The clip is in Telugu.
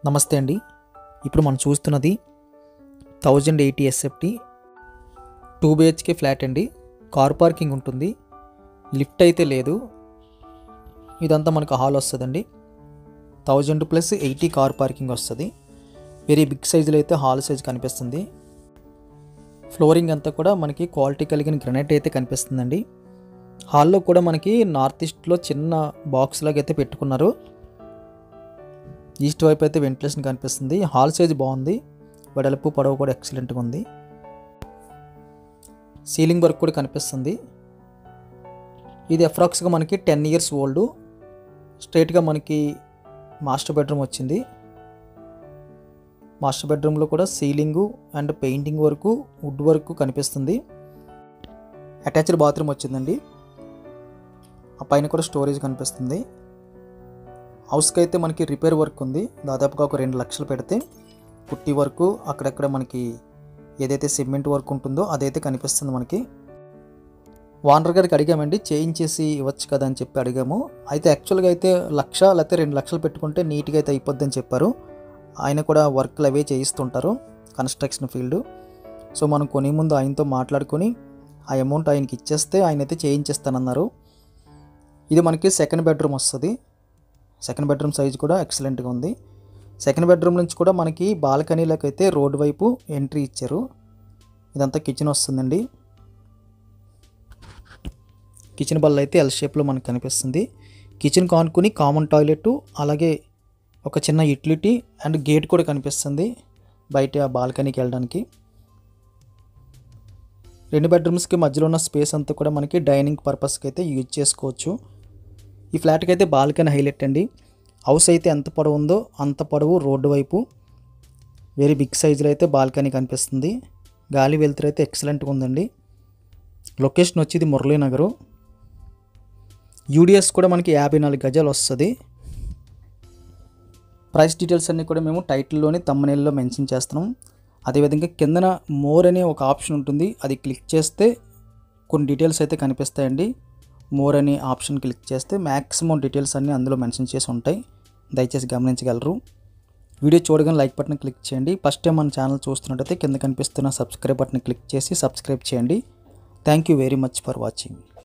నమస్తే అండి. ఇప్పుడు మనం చూస్తున్నది 1080 ఎస్ఎఫ్టీ 2 BHK ఫ్లాట్ అండి. కార్ పార్కింగ్ ఉంటుంది, లిఫ్ట్ అయితే లేదు. ఇదంతా మనకు హాల్ వస్తుందండి. 1000+80 కార్ పార్కింగ్ వస్తుంది. వెరీ బిగ్ సైజులో అయితే హాల్ సైజ్ కనిపిస్తుంది. ఫ్లోరింగ్ అంతా కూడా మనకి క్వాలిటీ కలిగిన గ్రనైట్ అయితే కనిపిస్తుందండి. హాల్లో కూడా మనకి నార్త్ ఈస్ట్లో చిన్న బాక్స్ లాగా అయితే పెట్టుకున్నారు. ఈస్ట్ వైపు అయితే వెంటిలేషన్ కనిపిస్తుంది. హాల్ సైజ్ బాగుంది, వెడల్పు పొడవు కూడా ఎక్సలెంట్గా ఉంది. సీలింగ్ వర్క్ కూడా కనిపిస్తుంది. ఇది అప్రాక్స్గా మనకి 10 years ఓల్డ్. స్ట్రైట్గా మనకి మాస్టర్ బెడ్రూమ్ వచ్చింది. మాస్టర్ బెడ్రూమ్లో కూడా ceiling and painting work, wood work కనిపిస్తుంది. అటాచ్డ్ బాత్రూమ్ వచ్చిందండి. ఆ పైన కూడా స్టోరేజ్ కనిపిస్తుంది. హౌస్కి అయితే మనకి రిపేర్ వర్క్ ఉంది. దాదాపుగా ఒక 2 లక్షలు పెడితే పుట్టి వర్క్, అక్కడక్కడ మనకి ఏదైతే సిమెంట్ వర్క్ ఉంటుందో అదైతే కనిపిస్తుంది మనకి. ఓనర్ గారికి అడిగామండి, చేయించేసి ఇవ్వచ్చు కదా అని చెప్పి అడిగాము. అయితే యాక్చువల్గా అయితే 1 లేకపోతే 2 లక్షలు పెట్టుకుంటే నీట్గా అయితే అయిపోద్దని చెప్పారు. ఆయన కూడా వర్క్లు అవే చేయిస్తుంటారు, కన్స్ట్రక్షన్ ఫీల్డ్. సో మనం కొనే ముందు ఆయనతో మాట్లాడుకొని ఆ అమౌంట్ ఆయనకి ఇచ్చేస్తే ఆయన అయితే చేయించేస్తానన్నారు. ఇది మనకి సెకండ్ బెడ్రూమ్ వస్తుంది. సెకండ్ బెడ్రూమ్ సైజ్ కూడా ఎక్సలెంట్గా ఉంది. సెకండ్ బెడ్రూమ్ నుంచి కూడా మనకి బాల్కనీలోకి అయితే రోడ్ వైపు ఎంట్రీ ఇచ్చారు. ఇదంతా కిచెన్ వస్తుందండి. కిచెన్ బల్ల అయితే ఎల్ షేప్లో మనకు కనిపిస్తుంది. కిచెన్ కానుకొని కామన్ టాయిలెట్, అలాగే ఒక చిన్న యూటిలిటీ అండ్ గేట్ కూడా కనిపిస్తుంది బయట ఆ బాల్కనీకి వెళ్ళడానికి. 2 బెడ్రూమ్స్కి మధ్యలో ఉన్న స్పేస్ అంతా కూడా మనకి డైనింగ్ పర్పస్కి అయితే యూజ్ చేసుకోవచ్చు. ఈ ఫ్లాట్కి అయితే బాల్కనీ హైలైట్ అండి. హౌస్ అయితే ఎంత పొడవు ఉందో అంత పొడవు రోడ్డు వైపు. వెరీ బిగ్ సైజులో అయితే బాల్కనీ కనిపిస్తుంది. గాలి వెలుతురు అయితే ఎక్సలెంట్గా ఉందండి. లొకేషన్ వచ్చేది మురళీనగర్. యూడిఎస్ కూడా మనకి 54 గజాలు వస్తుంది. ప్రైస్ డీటెయిల్స్ అన్నీ కూడా మేము టైటిల్లోని థంబ్నెయిల్లో మెన్షన్ చేస్తున్నాం. అదేవిధంగా కిందన మోర్ అనే ఒక ఆప్షన్ ఉంటుంది, అది క్లిక్ చేస్తే కొన్ని డీటెయిల్స్ అయితే కనిపిస్తాయండి. మోర్ అనే ఆప్షన్ క్లిక్ చేస్తే మ్యాక్సిమం డీటెయిల్స్ అన్నీ అందులో మెన్షన్ చేసి ఉంటాయి, దయచేసి గమనించగలరు. వీడియో చూడగానే లైక్ బటన్ క్లిక్ చేయండి. ఫస్ట్ టైం మన ఛానల్ చూస్తున్నట్టయితే కింద కనిపిస్తున్న సబ్స్క్రైబ్ బటన్ క్లిక్ చేసి సబ్స్క్రైబ్ చేయండి. Thank you very much for watching.